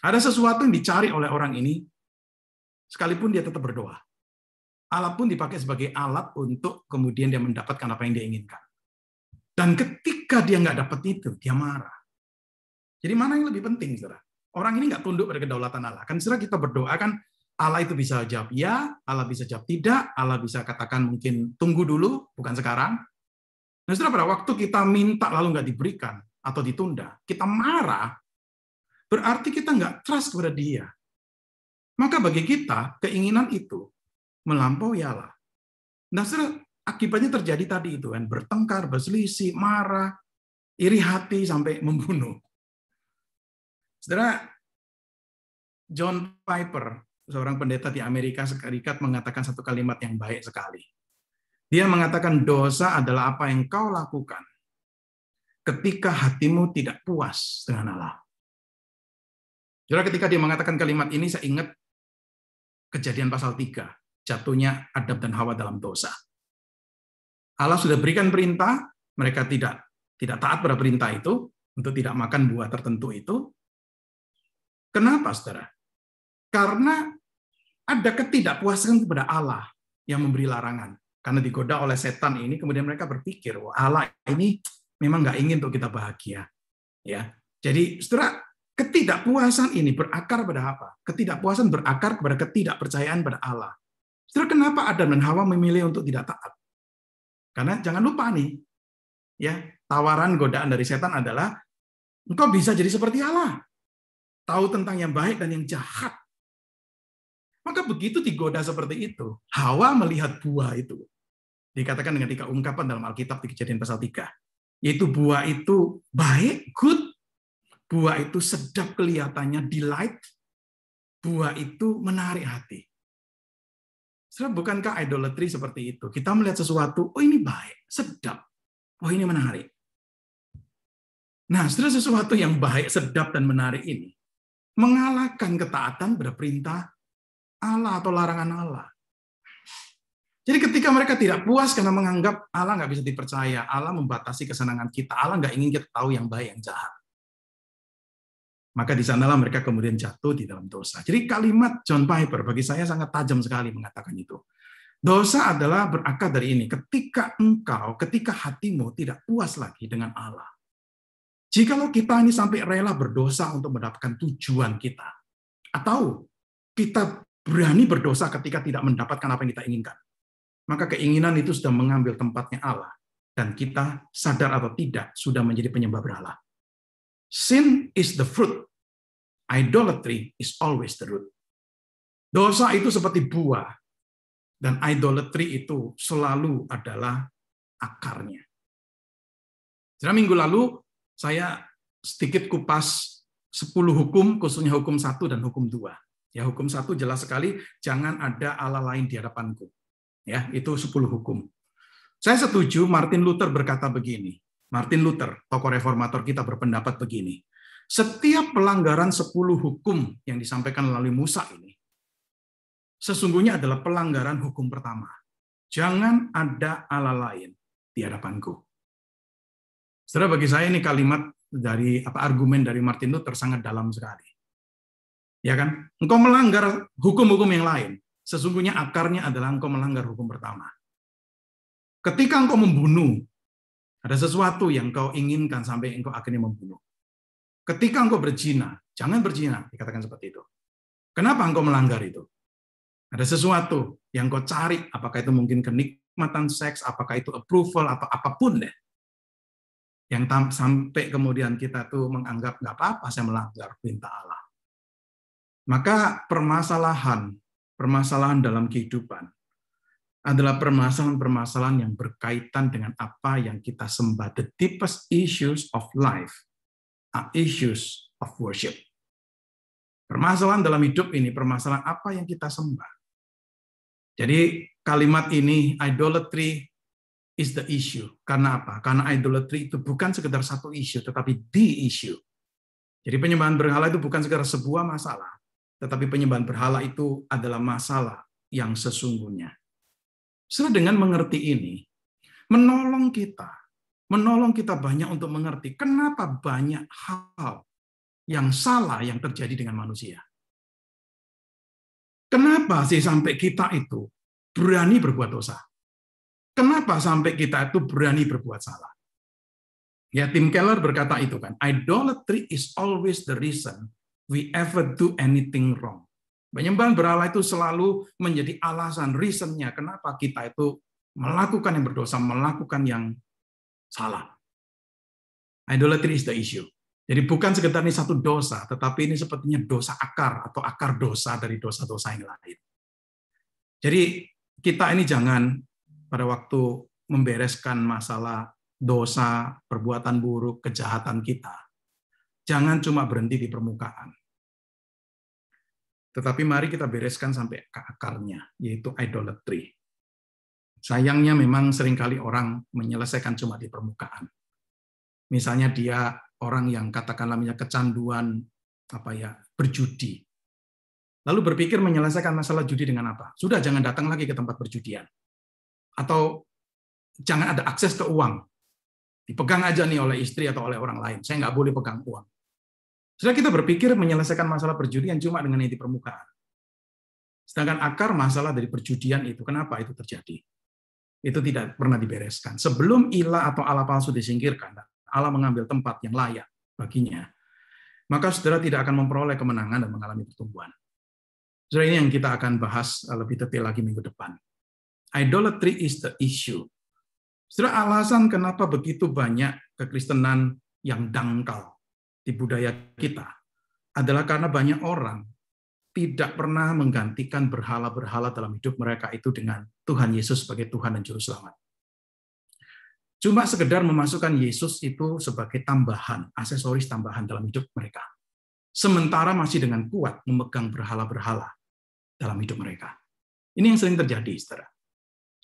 Ada sesuatu yang dicari oleh orang ini, sekalipun dia tetap berdoa. Allah pun dipakai sebagai alat untuk kemudian dia mendapatkan apa yang dia inginkan. Dan ketika dia nggak dapat itu, dia marah. Jadi mana yang lebih penting, saudara? Orang ini nggak tunduk pada kedaulatan Allah. Kan saudara kita berdoa kan, Allah itu bisa jawab ya, Allah bisa jawab tidak, Allah bisa katakan mungkin tunggu dulu, bukan sekarang. Nah, saudara, pada waktu kita minta lalu nggak diberikan atau ditunda, kita marah, berarti kita nggak trust kepada dia. Maka bagi kita, keinginan itu melampaui Allah. Nah, akibatnya terjadi tadi itu kan, bertengkar, berselisih, marah, iri hati sampai membunuh. Saudara, John Piper, seorang pendeta di Amerika Serikat, mengatakan satu kalimat yang baik sekali. Dia mengatakan dosa adalah apa yang kau lakukan ketika hatimu tidak puas dengan Allah. Jadi ketika dia mengatakan kalimat ini, saya ingat Kejadian pasal 3, jatuhnya Adam dan Hawa dalam dosa. Allah sudah berikan perintah, mereka tidak taat pada perintah itu, untuk tidak makan buah tertentu itu. Kenapa, saudara? Karena ada ketidakpuasan kepada Allah yang memberi larangan. Karena digoda oleh setan ini, kemudian mereka berpikir, wah, Allah ini memang nggak ingin untuk kita bahagia. Ya, jadi, saudara, ketidakpuasan ini berakar pada apa? Ketidakpuasan berakar kepada ketidakpercayaan pada Allah. Saudara, kenapa Adam dan Hawa memilih untuk tidak taat? Karena jangan lupa nih, ya, tawaran godaan dari setan adalah engkau bisa jadi seperti Allah, tahu tentang yang baik dan yang jahat. Maka begitu digoda seperti itu, Hawa melihat buah itu. Dikatakan dengan 3 ungkapan dalam Alkitab di Kejadian pasal 3, yaitu buah itu baik, good. Buah itu sedap kelihatannya, delight. Buah itu menarik hati. Saudara, bukankah idolatry seperti itu? Kita melihat sesuatu, oh ini baik, sedap. Oh ini menarik. Nah, saudara, sesuatu yang baik, sedap, dan menarik ini mengalahkan ketaatan pada perintah Allah atau larangan Allah. Jadi ketika mereka tidak puas karena menganggap Allah nggak bisa dipercaya, Allah membatasi kesenangan kita, Allah nggak ingin kita tahu yang baik, yang jahat. Maka di sanalah mereka kemudian jatuh di dalam dosa. Jadi kalimat John Piper bagi saya sangat tajam sekali mengatakan itu. Dosa adalah berakar dari ini. Ketika hatimu tidak puas lagi dengan Allah. Jikalau kita ini sampai rela berdosa untuk mendapatkan tujuan kita. Atau kita berani berdosa ketika tidak mendapatkan apa yang kita inginkan. Maka keinginan itu sudah mengambil tempatnya Allah. Dan kita sadar atau tidak sudah menjadi penyembah berhala. Sin is the fruit. Idolatry is always the root. Dosa itu seperti buah. Dan idolatry itu selalu adalah akarnya. Jadi minggu lalu saya sedikit kupas 10 hukum, khususnya hukum 1 dan hukum 2. Ya, hukum 1 jelas sekali, jangan ada Allah lain di hadapanku. Ya, itu 10 hukum. Saya setuju Martin Luther berkata begini. Martin Luther, tokoh reformator kita, berpendapat begini. Setiap pelanggaran 10 hukum yang disampaikan melalui Musa ini, sesungguhnya adalah pelanggaran hukum pertama. Jangan ada Allah lain di hadapanku. Saudara, bagi saya ini kalimat dari argumen dari Martin Luther sangat dalam sekali. Ya kan? Engkau melanggar hukum-hukum yang lain, sesungguhnya akarnya adalah engkau melanggar hukum pertama. Ketika engkau membunuh, ada sesuatu yang kau inginkan sampai engkau akhirnya membunuh. Ketika engkau berzina, jangan berzina, dikatakan seperti itu. Kenapa engkau melanggar itu? Ada sesuatu yang kau cari, apakah itu mungkin kenikmatan seks, apakah itu approval, atau apapun deh. Yang sampai kemudian kita tuh menganggap nggak apa-apa saya melanggar perintah Allah. Maka permasalahan dalam kehidupan adalah permasalahan yang berkaitan dengan apa yang kita sembah. The deepest issues of life are issues of worship. Permasalahan dalam hidup ini, permasalahan apa yang kita sembah. Jadi kalimat ini, idolatry is the issue. Karena apa? Karena idolatry itu bukan sekedar satu isu, tetapi the issue. Jadi penyembahan berhala itu bukan sekedar sebuah masalah, tetapi penyembahan berhala itu adalah masalah yang sesungguhnya. Setelah dengan mengerti ini, menolong kita banyak untuk mengerti kenapa banyak hal yang salah yang terjadi dengan manusia. Kenapa sih sampai kita itu berani berbuat dosa? Kenapa sampai kita itu berani berbuat salah? Ya, Tim Keller berkata itu kan, idolatry is always the reason we ever do anything wrong. Penyembahan berhala itu selalu menjadi alasan, reasonnya kenapa kita itu melakukan yang berdosa, melakukan yang salah. Idolatry is the issue. Jadi bukan sekedar ini satu dosa, tetapi ini sepertinya dosa akar atau akar dosa dari dosa-dosa yang lain. Jadi kita ini jangan pada waktu membereskan masalah dosa, perbuatan buruk, kejahatan kita, jangan cuma berhenti di permukaan. Tetapi mari kita bereskan sampai ke akarnya, yaitu idolatry. Sayangnya memang seringkali orang menyelesaikan cuma di permukaan. Misalnya dia orang yang katakanlah kecanduan berjudi. Lalu berpikir menyelesaikan masalah judi dengan apa? Sudah, jangan datang lagi ke tempat perjudian. Atau jangan ada akses ke uang. Dipegang aja nih oleh istri atau oleh orang lain. Saya nggak boleh pegang uang. Sudah, kita berpikir menyelesaikan masalah perjudian cuma dengan yang di permukaan. Sedangkan akar masalah dari perjudian itu, kenapa itu terjadi? Itu tidak pernah dibereskan. Sebelum ilah atau Allah palsu disingkirkan, Allah mengambil tempat yang layak baginya, maka saudara tidak akan memperoleh kemenangan dan mengalami pertumbuhan. Saudara, ini yang kita akan bahas lebih detail lagi minggu depan. Idolatry is the issue. Saudara, alasan kenapa begitu banyak kekristenan yang dangkal di budaya kita adalah karena banyak orang tidak pernah menggantikan berhala-berhala dalam hidup mereka itu dengan Tuhan Yesus sebagai Tuhan dan Juru Selamat. Cuma sekedar memasukkan Yesus itu sebagai tambahan, aksesoris tambahan dalam hidup mereka. Sementara masih dengan kuat memegang berhala-berhala dalam hidup mereka. Ini yang sering terjadi, saudara.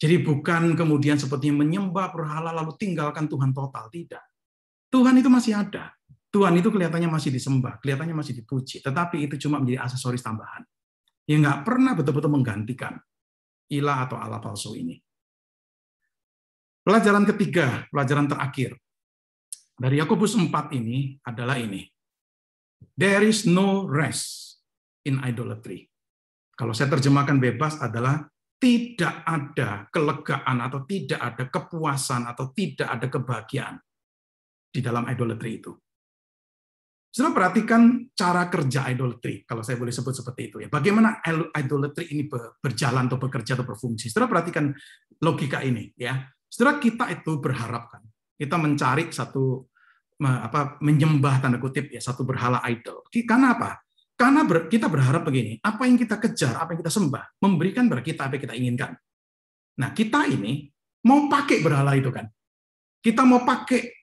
Jadi bukan kemudian sepertinya menyembah berhala lalu tinggalkan Tuhan total, tidak. Tuhan itu masih ada. Tuhan itu kelihatannya masih disembah, kelihatannya masih dipuji, tetapi itu cuma menjadi aksesoris tambahan. Yang nggak pernah betul-betul menggantikan ilah atau Allah palsu ini. Pelajaran ketiga, pelajaran terakhir dari Yakobus 4 ini adalah ini. There is no rest in idolatry. Kalau saya terjemahkan bebas adalah tidak ada kelegaan atau tidak ada kepuasan atau tidak ada kebahagiaan di dalam idolatry itu. Saudara, perhatikan cara kerja idolatry, kalau saya boleh sebut seperti itu ya. Bagaimana idolatry ini berjalan atau bekerja atau berfungsi. Saudara, perhatikan logika ini ya. Saudara, kita itu berharap kan, kita mencari satu menyembah tanda kutip ya satu berhala idol. Karena apa? Karena kita berharap begini, apa yang kita kejar, apa yang kita sembah, memberikan kepada kita apa yang kita inginkan. Nah, kita ini mau pakai berhala itu kan. Kita mau pakai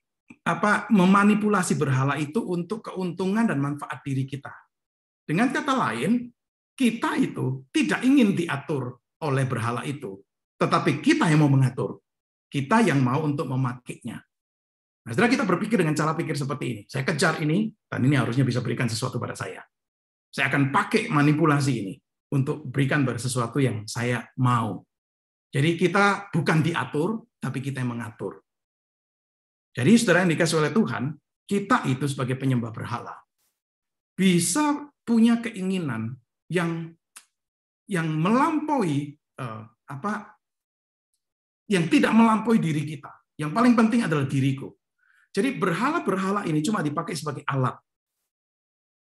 memanipulasi berhala itu untuk keuntungan dan manfaat diri kita. Dengan kata lain, kita itu tidak ingin diatur oleh berhala itu, tetapi kita yang mau mengatur. Kita yang mau untuk memakainya. Nah, setelah kita berpikir dengan cara pikir seperti ini, saya kejar ini, dan ini harusnya bisa berikan sesuatu pada saya. Saya akan pakai manipulasi ini untuk berikan pada sesuatu yang saya mau. Jadi kita bukan diatur, tapi kita yang mengatur. Jadi saudara yang dikasih oleh Tuhan, kita itu sebagai penyembah berhala bisa punya keinginan yang melampaui yang tidak melampaui diri kita. Yang paling penting adalah diriku. Jadi berhala-berhala ini cuma dipakai sebagai alat.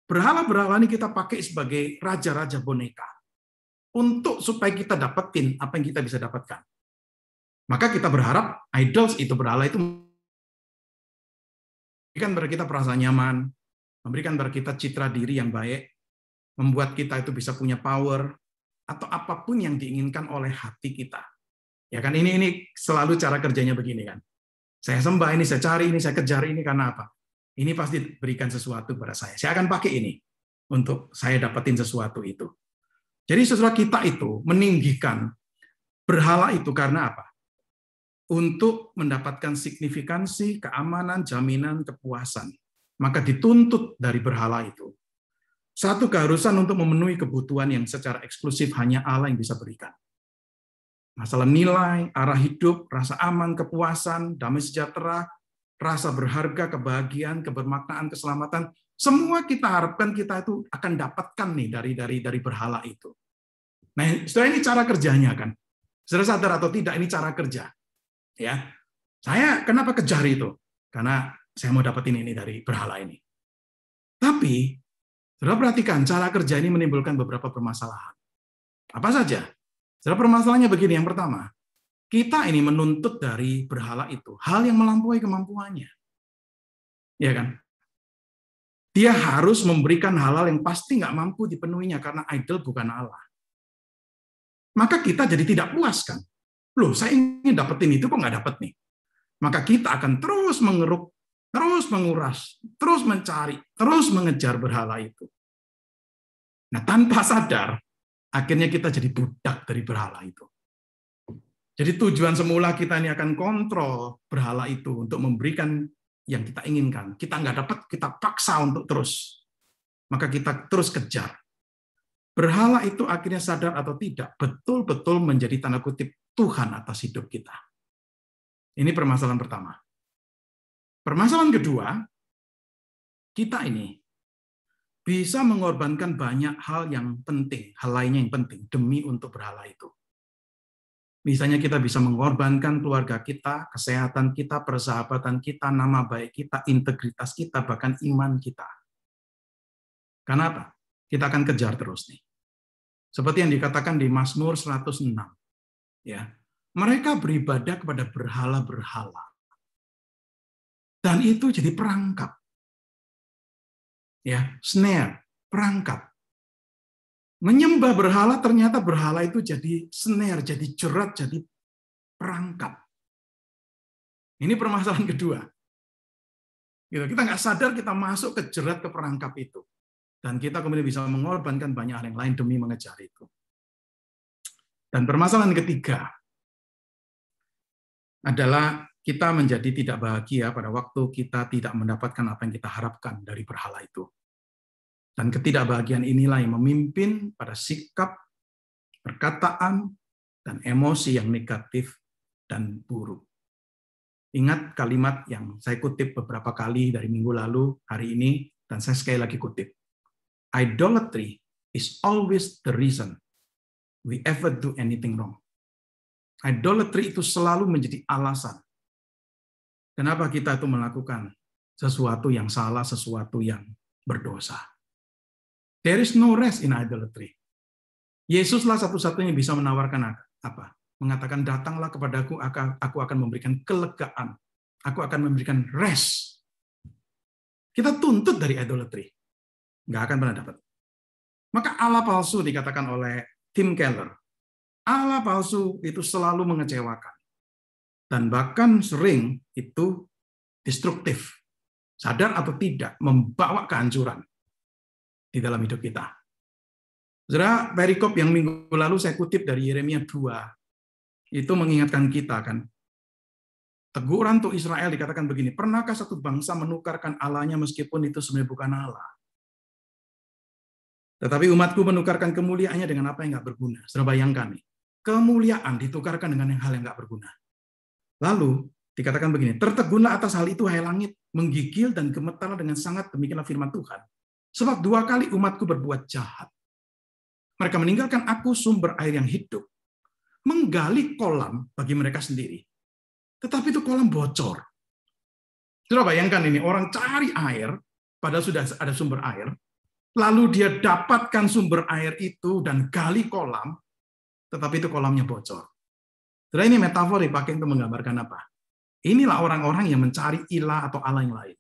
Berhala-berhala ini kita pakai sebagai raja-raja boneka untuk supaya kita dapetin apa yang kita bisa dapatkan. Maka kita berharap idols itu berhala itu memberikan pada kita perasaan nyaman, memberikan pada kita citra diri yang baik, membuat kita itu bisa punya power, atau apapun yang diinginkan oleh hati kita. Ya kan, ini selalu cara kerjanya begini kan. Saya sembah ini, saya cari ini, saya kejar ini karena apa? Ini pasti berikan sesuatu pada saya. Saya akan pakai ini untuk saya dapetin sesuatu itu. Jadi sesuatu kita itu meninggikan berhala itu karena apa? Untuk mendapatkan signifikansi, keamanan, jaminan, kepuasan. Maka dituntut dari berhala itu satu keharusan untuk memenuhi kebutuhan yang secara eksklusif hanya Allah yang bisa berikan. Masalah nilai, arah hidup, rasa aman, kepuasan, damai sejahtera, rasa berharga, kebahagiaan, kebermaknaan, keselamatan, semua kita harapkan kita itu akan dapatkan nih dari berhala itu. Nah, setelah ini cara kerjanya kan. Saudara sadar atau tidak, ini cara kerja. Ya, saya kenapa kejar itu? Karena saya mau dapetin ini dari berhala ini. Tapi, saudara perhatikan, cara kerja ini menimbulkan beberapa permasalahan. Apa saja? Saudara, permasalahannya begini. Yang pertama, kita ini menuntut dari berhala itu hal yang melampaui kemampuannya. Ya kan? Dia harus memberikan hal-hal yang pasti nggak mampu dipenuhinya karena idol bukan Allah. Maka kita jadi tidak puas kan? Loh, saya ingin dapetin itu kok nggak dapet nih. Maka kita akan terus mengeruk, terus menguras, terus mencari, terus mengejar berhala itu. Nah, tanpa sadar, akhirnya kita jadi budak dari berhala itu. Jadi tujuan semula kita ini akan kontrol berhala itu untuk memberikan yang kita inginkan. Kita nggak dapat, kita paksa untuk terus. Maka kita terus kejar. Berhala itu akhirnya sadar atau tidak, betul-betul menjadi tanda kutip Tuhan atas hidup kita. Ini permasalahan pertama. Permasalahan kedua, kita ini bisa mengorbankan banyak hal yang penting, hal lainnya yang penting, demi untuk berhala itu. Misalnya kita bisa mengorbankan keluarga kita, kesehatan kita, persahabatan kita, nama baik kita, integritas kita, bahkan iman kita. Karena apa? Kita akan kejar terus nih. Seperti yang dikatakan di Mazmur 106. Ya, mereka beribadah kepada berhala-berhala. Dan itu jadi perangkap. Ya, snare, perangkap. Menyembah berhala, ternyata berhala itu jadi snare, jadi jerat, jadi perangkap. Ini permasalahan kedua. Kita nggak sadar kita masuk ke jerat, ke perangkap itu. Dan kita kemudian bisa mengorbankan banyak hal yang lain demi mengejar itu. Dan permasalahan ketiga adalah kita menjadi tidak bahagia pada waktu kita tidak mendapatkan apa yang kita harapkan dari berhala itu. Dan ketidakbahagiaan inilah yang memimpin pada sikap, perkataan, dan emosi yang negatif dan buruk. Ingat kalimat yang saya kutip beberapa kali dari minggu lalu, hari ini, dan saya sekali lagi kutip. Idolatry is always the reason we ever do anything wrong. Idolatry itu selalu menjadi alasan kenapa kita itu melakukan sesuatu yang salah, sesuatu yang berdosa. There is no rest in idolatry. Yesuslah satu-satunya yang bisa menawarkan apa? Mengatakan, datanglah kepadaku, aku akan memberikan kelegaan. Aku akan memberikan rest. Kita tuntut dari idolatry. Nggak akan pernah dapat. Maka Allah palsu dikatakan oleh Tim Keller. Allah palsu itu selalu mengecewakan. Dan bahkan sering itu destruktif. Sadar atau tidak, membawa kehancuran di dalam hidup kita. Saudara, perikop yang minggu lalu saya kutip dari Yeremia 2, itu mengingatkan kita kan. Teguran untuk Israel dikatakan begini, pernahkah satu bangsa menukarkan Allahnya meskipun itu sebenarnya bukan Allah? Tetapi umatku menukarkan kemuliaannya dengan apa yang nggak berguna. Saudara bayangkan nih, kemuliaan ditukarkan dengan hal yang nggak berguna. Lalu dikatakan begini, tertegunlah atas hal itu hai langit, menggigil dan gemetarlah dengan sangat, demikianlah firman Tuhan. Sebab 2 kali umatku berbuat jahat. Mereka meninggalkan aku sumber air yang hidup, menggali kolam bagi mereka sendiri. Tetapi itu kolam bocor. Coba bayangkan ini, orang cari air, padahal sudah ada sumber air, lalu dia dapatkan sumber air itu dan gali kolam, tetapi itu kolamnya bocor. Jadi ini metafor dipakai untuk menggambarkan apa? Inilah orang-orang yang mencari ilah atau Allah yang lain.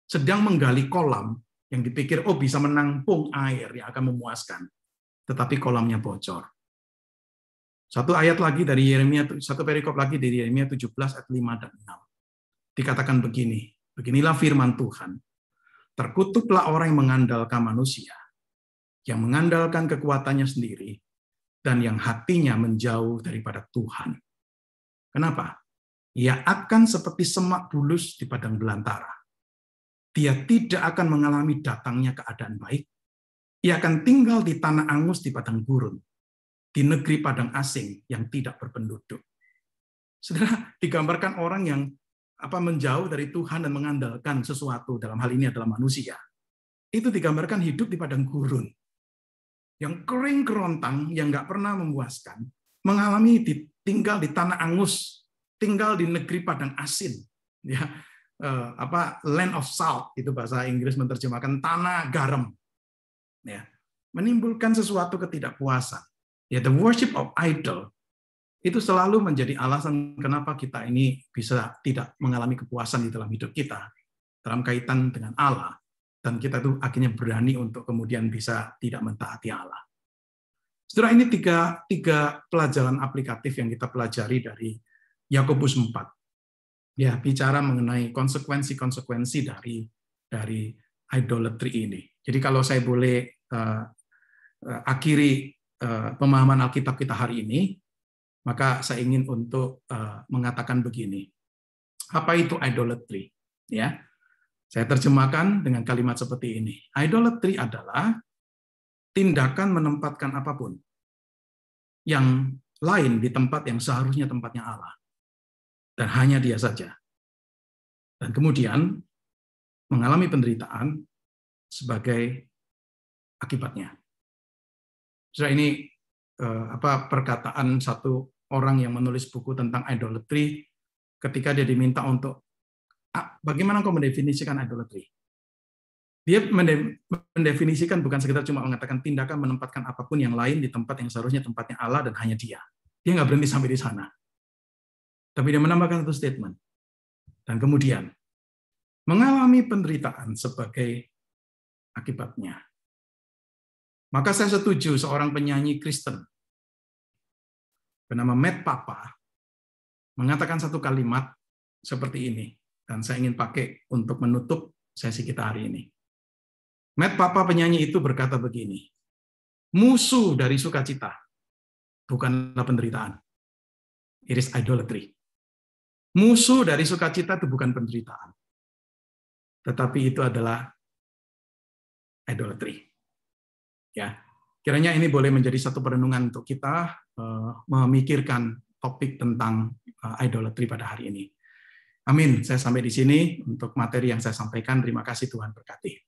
Sedang menggali kolam, yang dipikir, oh bisa menampung air yang akan memuaskan. Tetapi kolamnya bocor. Satu ayat lagi dari Yeremia, satu perikop lagi dari Yeremia 17 ayat 5 dan 6. Dikatakan begini, beginilah firman Tuhan. Terkutuklah orang yang mengandalkan manusia, yang mengandalkan kekuatannya sendiri, dan yang hatinya menjauh daripada Tuhan. Kenapa? Ia akan seperti semak bulus di padang belantara. Dia tidak akan mengalami datangnya keadaan baik. Ia akan tinggal di tanah angus di padang gurun, di negeri padang asing yang tidak berpenduduk. Saudara, digambarkan orang yang menjauh dari Tuhan dan mengandalkan sesuatu, dalam hal ini adalah manusia. Itu digambarkan hidup di padang gurun, yang kering kerontang, yang nggak pernah memuaskan, mengalami tinggal di tanah angus, tinggal di negeri padang asin, ya. Land of salt, itu bahasa Inggris menerjemahkan tanah garam, ya, menimbulkan sesuatu ketidakpuasan. Ya, the worship of idol itu selalu menjadi alasan kenapa kita ini bisa tidak mengalami kepuasan di dalam hidup kita dalam kaitan dengan Allah, dan kita tuh akhirnya berani untuk kemudian bisa tidak mentaati Allah. Setelah ini tiga pelajaran aplikatif yang kita pelajari dari Yakobus 4. Ya, bicara mengenai konsekuensi-konsekuensi dari idolatry ini. Jadi kalau saya boleh akhiri pemahaman Alkitab kita hari ini, maka saya ingin untuk mengatakan begini. Apa itu idolatry? Ya, saya terjemahkan dengan kalimat seperti ini. Idolatry adalah tindakan menempatkan apapun yang lain di tempat yang seharusnya tempatnya Allah. Dan hanya Dia saja. Dan kemudian mengalami penderitaan sebagai akibatnya. Setelah ini perkataan satu orang yang menulis buku tentang idolatry ketika dia diminta untuk bagaimana kau mendefinisikan idolatry? Dia mendefinisikan bukan sekedar cuma mengatakan tindakan menempatkan apapun yang lain di tempat yang seharusnya tempatnya Allah dan hanya Dia. Dia nggak berhenti sampai di sana. Tapi dia menambahkan satu statement. Dan kemudian mengalami penderitaan sebagai akibatnya. Maka saya setuju seorang penyanyi Kristen bernama Matt Papa mengatakan satu kalimat seperti ini, dan saya ingin pakai untuk menutup sesi kita hari ini. Matt Papa penyanyi itu berkata begini, musuh dari sukacita bukanlah penderitaan, it is idolatry. Musuh dari sukacita itu bukan penderitaan, tetapi itu adalah idolatry. Ya, kiranya ini boleh menjadi satu perenungan untuk kita memikirkan topik tentang idolatry pada hari ini. Amin. Saya sampai di sini untuk materi yang saya sampaikan. Terima kasih, Tuhan berkati.